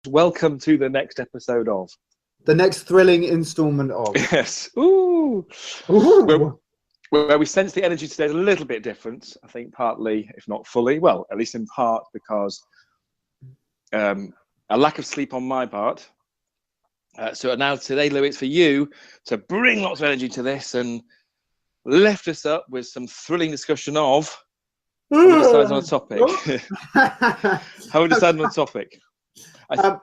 Welcome to the next episode of the next thrilling installment of yes. Ooh. Ooh. Where we sense the energy today is a little bit different. I think partly, if not fully, well, at least in part, because a lack of sleep on my part. So now today, Louie, it's for you to bring lots of energy to this and lift us up with some thrilling discussion of how we decide on a topic. How we decide on a topic.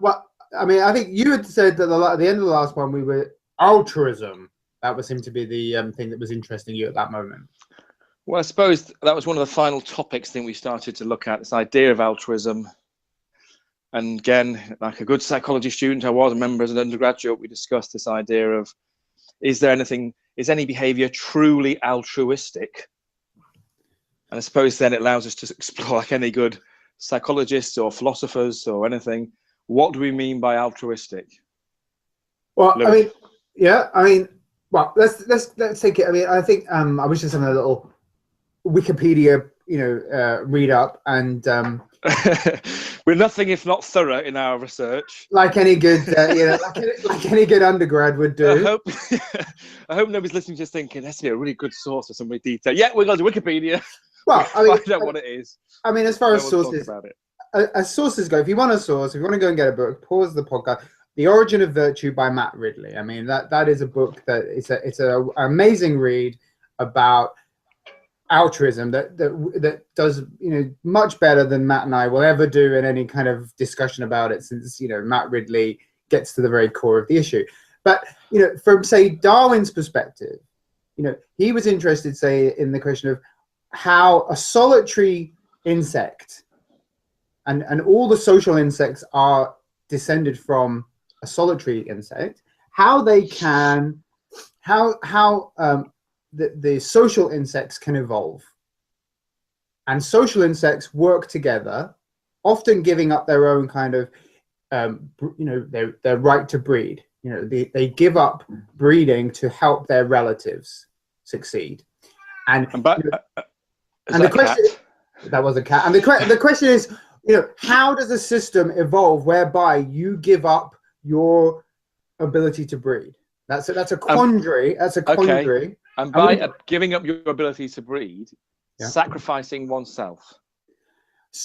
Well, I mean, I think you had said that at the end of the last one we were altruism. That would seem to be the thing that was interesting you at that moment. Well, I suppose that was one of the final topics I think we started to look at, this idea of altruism. And again, like a good psychology student I was, a member as an undergraduate, we discussed this idea of, is any behavior truly altruistic? And I suppose then it allows us to explore, like any good psychologists or philosophers or anything, what do we mean by altruistic? Well, Louie? Well, let's take it. I mean, I think I was just having a little Wikipedia, read up, and we're nothing if not thorough in our research, like any good, like any good undergrad would do. I hope nobody's listening just thinking that's a really good source for somebody detail. Yeah, we're going to Wikipedia. Well, I mean, find out what it is. I mean, as far as sources, as sources go, if you want a source, if you want to go and get a book, pause the podcast. The Origin of Virtue by Matt Ridley. I mean, that is a book that it's an amazing read about altruism that does much better than Matt and I will ever do in any kind of discussion about it, since Matt Ridley gets to the very core of the issue. But from, say, Darwin's perspective, he was interested, say, in the question of how a solitary insect and all the social insects are descended from a solitary insect, how they can, the social insects can evolve. And social insects work together, often giving up their own kind of, their right to breed. They give up breeding to help their relatives succeed. And the question, that was a cat. And the question is, how does a system evolve whereby you give up your ability to breed? That's a quandary. That's a quandary. Okay. And by giving up your ability to breed, sacrificing oneself,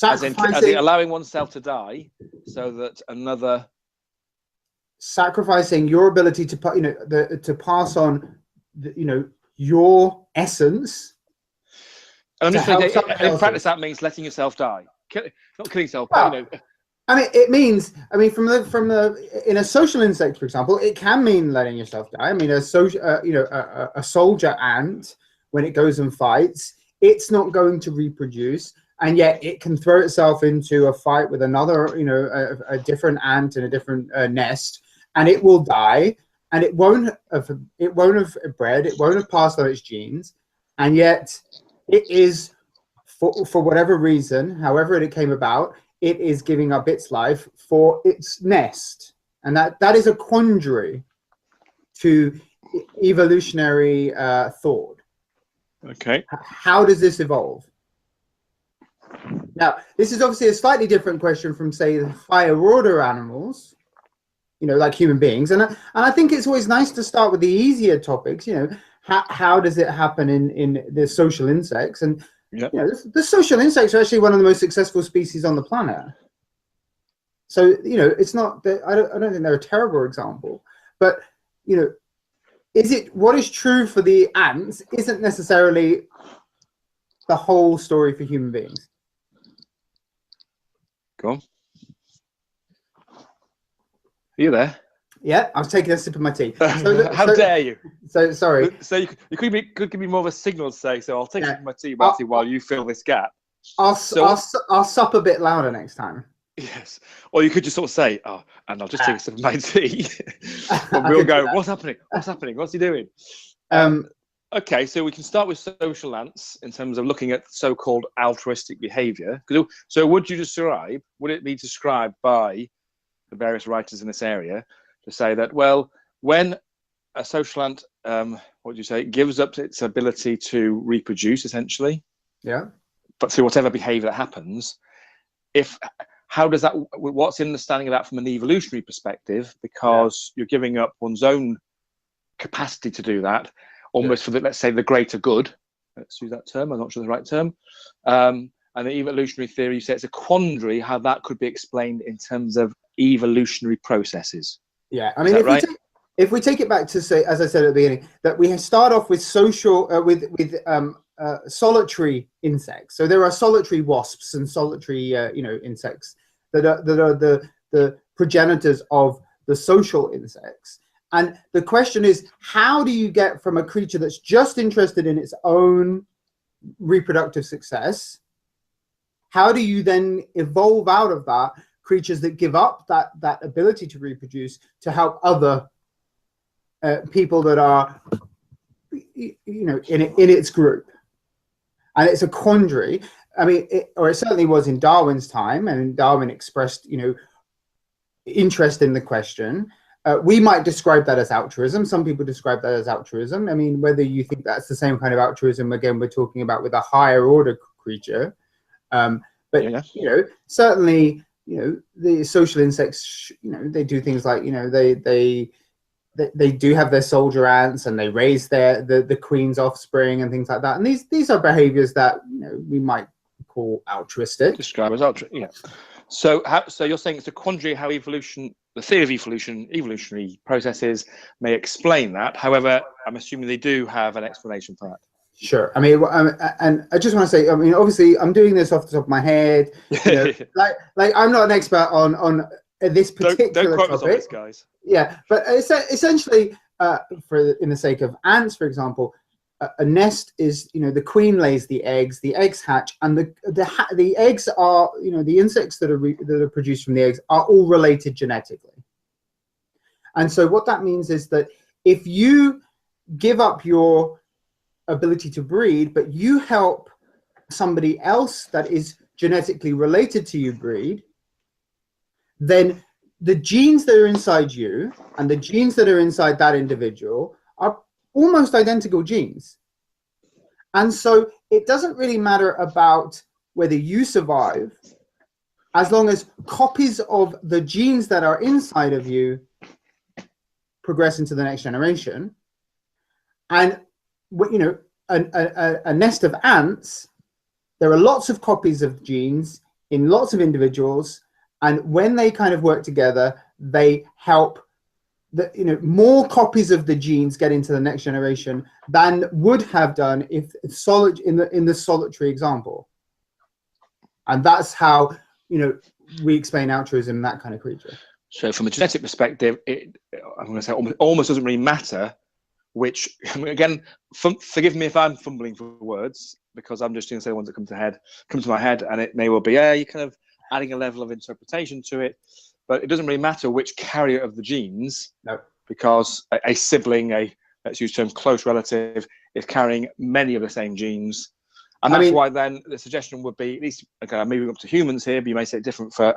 as in allowing oneself to die, so that another. Sacrificing your ability to to pass on, your essence. And I'm just thinking, in practice, that means letting yourself die. Not killing yourself, but I mean, it means. I mean, from in a social insect, for example, it can mean letting yourself die. I mean, a soldier ant, when it goes and fights, it's not going to reproduce, and yet it can throw itself into a fight with another, a different ant in a different nest, and it will die, and it won't have bred, it won't have passed on its genes, and yet it is, for whatever reason, however it came about, it is giving up its life for its nest. And that is a quandary to evolutionary thought. Okay. How does this evolve? Now, this is obviously a slightly different question from, say, the higher order animals, like human beings. And I think it's always nice to start with the easier topics. How does it happen in the social insects? And the social insects are actually one of the most successful species on the planet. So it's not that I don't think they're a terrible example, but what is true for the ants isn't necessarily the whole story for human beings. Go on. Are you there? Yeah, I was taking a sip of my tea. How dare you? So sorry. So you could give me more of a signal to say. So I'll take a sip of my tea, Matty, while you fill this gap. I'll sup a bit louder next time. Yes. Or you could just sort of say, "Oh, and I'll just take a sip of my tea," and we'll go, "What's happening? What's happening? What's he doing?" Okay, so we can start with social ants in terms of looking at so-called altruistic behaviour. So would it be described by the various writers in this area to say that, well, when a social ant, gives up its ability to reproduce, essentially, but through whatever behaviour that happens, if how does that, what's the understanding of that from an evolutionary perspective? Because you're giving up one's own capacity to do that, almost for the, let's say, the greater good. Let's use that term. I'm not sure the right term. And the evolutionary theory, you say it's a quandary how that could be explained in terms of evolutionary processes. Yeah, I mean, if we take it back to, say, as I said at the beginning, that we start off with social, solitary insects. So there are solitary wasps and solitary, insects that are the progenitors of the social insects. And the question is, how do you get from a creature that's just interested in its own reproductive success? How do you then evolve out of that creatures that give up that ability to reproduce to help other people that are, in its group? And it's a quandary. I mean, it certainly was in Darwin's time, and Darwin expressed, interest in the question. We might describe that as altruism. Some people describe that as altruism. I mean, whether you think that's the same kind of altruism, again, we're talking about with a higher order creature. But certainly, the social insects, they do things like, they do have their soldier ants, and they raise the queen's offspring and things like that. And these are behaviors that we might call altruistic. Describe as altruistic. Yeah. So you're saying it's a quandary how evolution, the theory of evolutionary processes may explain that. However, I'm assuming they do have an explanation for that. Sure. I mean, and I just want to say, I mean, obviously, I'm doing this off the top of my head. Like I'm not an expert on this particular don't quote topic. us on this, guys. Yeah, but essentially, in the sake of ants, for example, a nest is, the queen lays the eggs hatch, and the eggs are, the insects that are produced from the eggs are all related genetically. And so what that means is that if you give up your ability to breed, but you help somebody else that is genetically related to you breed, then the genes that are inside you and the genes that are inside that individual are almost identical genes. And so it doesn't really matter about whether you survive, as long as copies of the genes that are inside of you progress into the next generation. And a nest of ants, there are lots of copies of genes in lots of individuals, and when they kind of work together, they help more copies of the genes get into the next generation than would have done if in the solitary example. And that's how we explain altruism in that kind of creature. So from a genetic perspective, I'm going to say almost doesn't really matter which, again, forgive me if I'm fumbling for words, because I'm just going to say the ones that come to my head, and it may well be, you're kind of adding a level of interpretation to it, but it doesn't really matter which carrier of the genes, because a sibling, let's use the term close relative, is carrying many of the same genes. And that's why then the suggestion would be, at least, okay, I'm moving up to humans here, but you may say it different for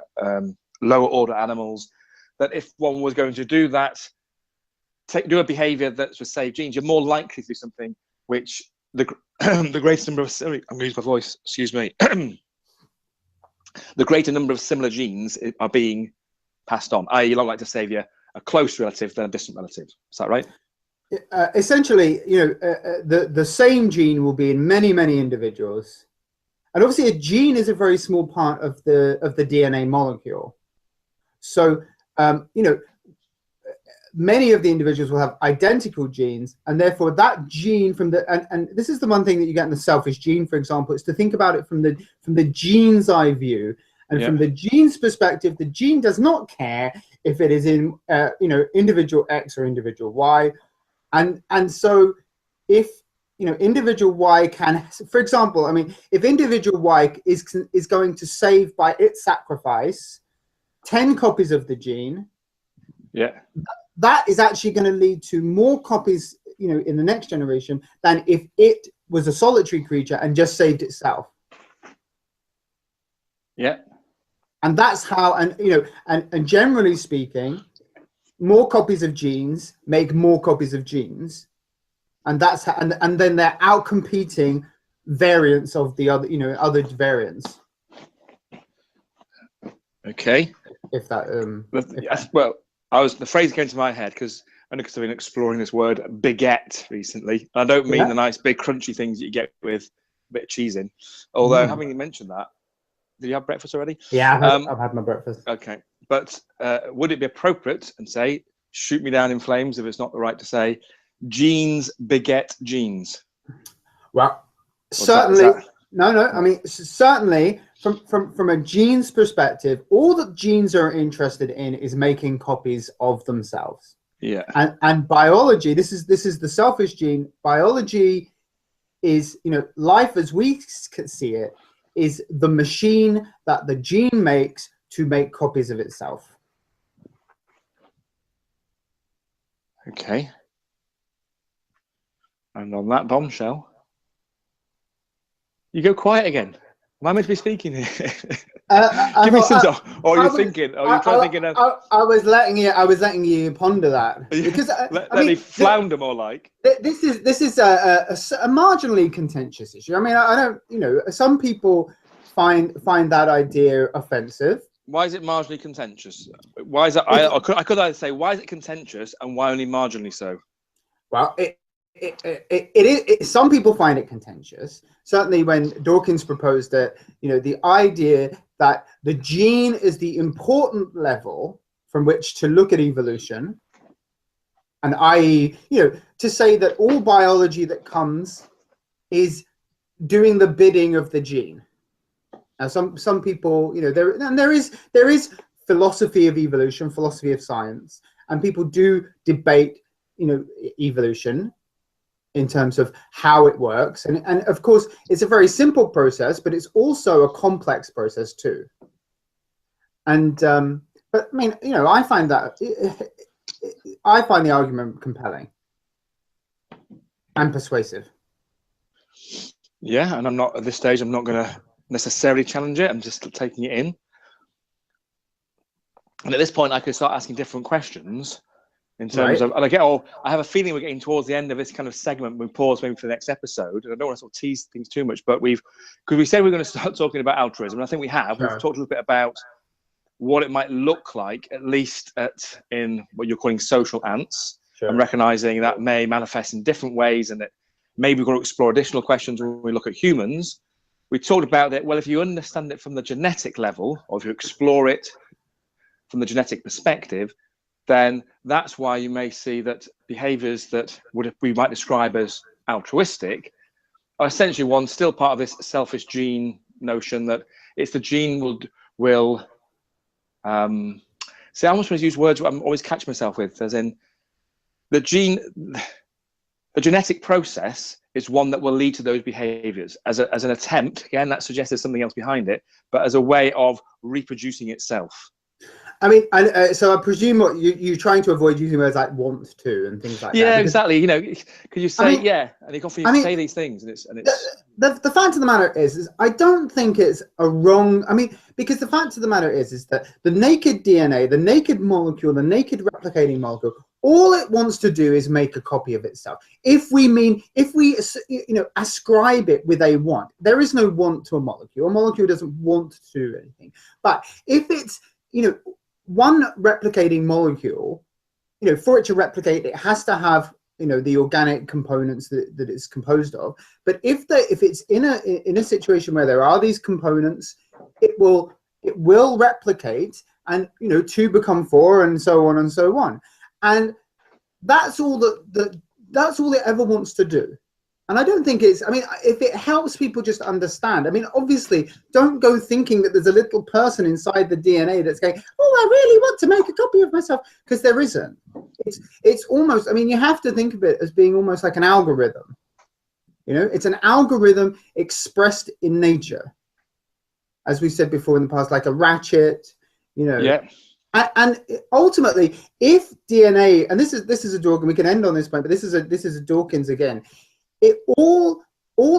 lower order animals, that if one was going to do that, do a behavior that's to save genes, you're more likely to do something which the greatest number of, sorry, I'm going to use my voice, excuse me, the greater number of similar genes are being passed on, i.e. you're likely to save a close relative than a distant relative. Is that right? Essentially, the same gene will be in many, many individuals. And obviously a gene is a very small part of the DNA molecule. So, many of the individuals will have identical genes, and therefore that gene from and this is the one thing that you get in the selfish gene, for example, is to think about it from the gene's eye view. And from the gene's perspective, the gene does not care if it is in individual X or individual Y. And so if individual Y can, for example, I mean, if individual Y is going to save by its sacrifice 10 copies of the gene, that is actually going to lead to more copies, in the next generation than if it was a solitary creature and just saved itself. And that's how, and generally speaking, more copies of genes make more copies of genes, and that's how, and then they're out competing variants of the other, other variants. Okay. If that well, the phrase came to my head because I've been exploring this word beget recently. I don't mean the nice big crunchy things that you get with a bit of cheese in. Although having mentioned that, did you have breakfast already? Yeah, I've had my breakfast. Okay, but would it be appropriate and say, shoot me down in flames if it's not the right to say, genes beget genes? Well, certainly. No. I mean, certainly from a gene's perspective, all that genes are interested in is making copies of themselves. Yeah. And biology, this is the selfish gene. Biology is, life as we see it, is the machine that the gene makes to make copies of itself. Okay. And on that bombshell, you go quiet again. Am I meant to be speaking here? Give me some. Or are you thinking? Are you trying to think? I was letting you ponder that because let me flounder more like. This is a marginally contentious issue. I mean, I don't. Some people find that idea offensive. Why is it marginally contentious? Why is it? I could either say why is it contentious and why only marginally so. Well, it is. Some people find it contentious. Certainly, when Dawkins proposed it, the idea that the gene is the important level from which to look at evolution, and i.e., to say that all biology that comes is doing the bidding of the gene. Now, some people, there is philosophy of evolution, philosophy of science, and people do debate, evolution in terms of how it works. And of course, it's a very simple process, but it's also a complex process too. And, but I mean, I find the argument compelling and persuasive. Yeah, and I'm not, at this stage, I'm not going to necessarily challenge it. I'm just taking it in. And at this point, I could start asking different questions in terms of, and I have a feeling we're getting towards the end of this kind of segment. We pause maybe for the next episode. And I don't want to sort of tease things too much, but because we said we're going to start talking about altruism, and I think we have. We've talked a little bit about what it might look like, at least in what you're calling social ants, and recognizing that may manifest in different ways, and that maybe we've got to explore additional questions when we look at humans. We talked about that. Well, if you understand it from the genetic level, or if you explore it from the genetic perspective, then that's why you may see that behaviors that we might describe as altruistic are essentially still part of this selfish gene notion that it's the gene will see, I almost want to use words I'm always catch myself with, as in the genetic process is one that will lead to those behaviors as an attempt. Again, that suggests there's something else behind it, but as a way of reproducing itself. I mean, so I presume what you're trying to avoid using words like "want to" and things like that. Yeah, exactly. Because you say and you often say these things, and it's the fact of the matter is I don't think it's a wrong. I mean, because the fact of the matter is that the naked DNA, the naked molecule, the naked replicating molecule, all it wants to do is make a copy of itself. If we ascribe it with a want, there is no want to a molecule. A molecule doesn't want to do anything. But if it's one replicating molecule, for it to replicate, it has to have the organic components that it's composed of. But if it's in a situation where there are these components, it will replicate, and two become four, and so on and so on. And that's all that's all it ever wants to do. And I don't think it's, I mean, if it helps people just understand, I mean, obviously, don't go thinking that there's a little person inside the DNA that's going, oh, I really want to make a copy of myself, because there isn't. It's almost, I mean, you have to think of it as being almost like an algorithm. It's an algorithm expressed in nature. As we said before in the past, like a ratchet, Yeah. And ultimately, if DNA, and this is a Dawkins, we can end on this point, but this is a Dawkins again. All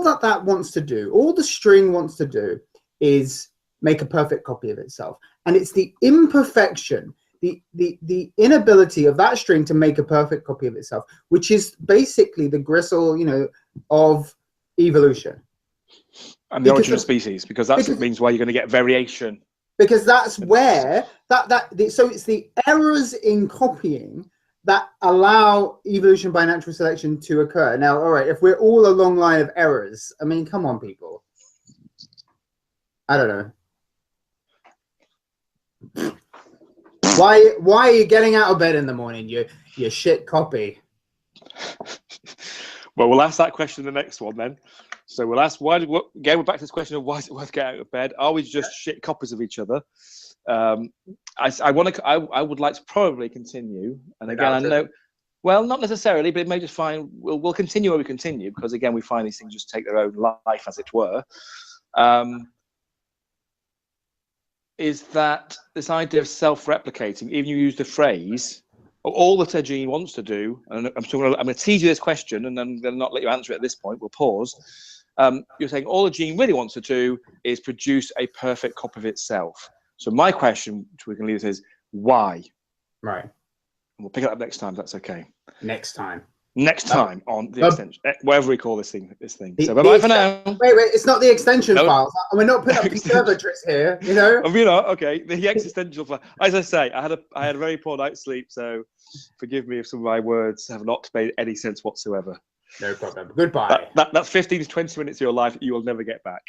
that wants to do, all the string wants to do, is make a perfect copy of itself, and it's the imperfection, the inability of that string to make a perfect copy of itself, which is basically the gristle, of evolution, and the origin of species, because that's what means why you're going to get variation. because that's where so it's the errors in copying that allow evolution by natural selection to occur. Now, all right, if we're all a long line of errors, I mean, come on, people. I don't know. Why are you getting out of bed in the morning? You shit copy. Well, we'll ask that question in the next one then. So we'll ask again, we're back to this question of why is it worth getting out of bed? Are we just shit copies of each other? I would like to probably continue. And again, I know, well, not necessarily, but it may just find we'll continue where we continue, because again, we find these things just take their own life, as it were. Is that this idea of self-replicating? Even you use the phrase, all that a gene wants to do, and I'm going to tease you this question, and then I'm going to not let you answer it at this point. We'll pause. You're saying all a gene really wants to do is produce a perfect copy of itself. So my question, which we can leave, is why? Right. And we'll pick it up next time. If that's okay. Next time on the extension, whatever we call this thing. So bye for now. Wait, it's not the extension files. We're not putting up conservatories here, you know. Okay. The existential file. As I say, I had a very poor night's sleep, so forgive me if some of my words have not made any sense whatsoever. No problem. Goodbye. That's 15 to 20 minutes of your life that you will never get back.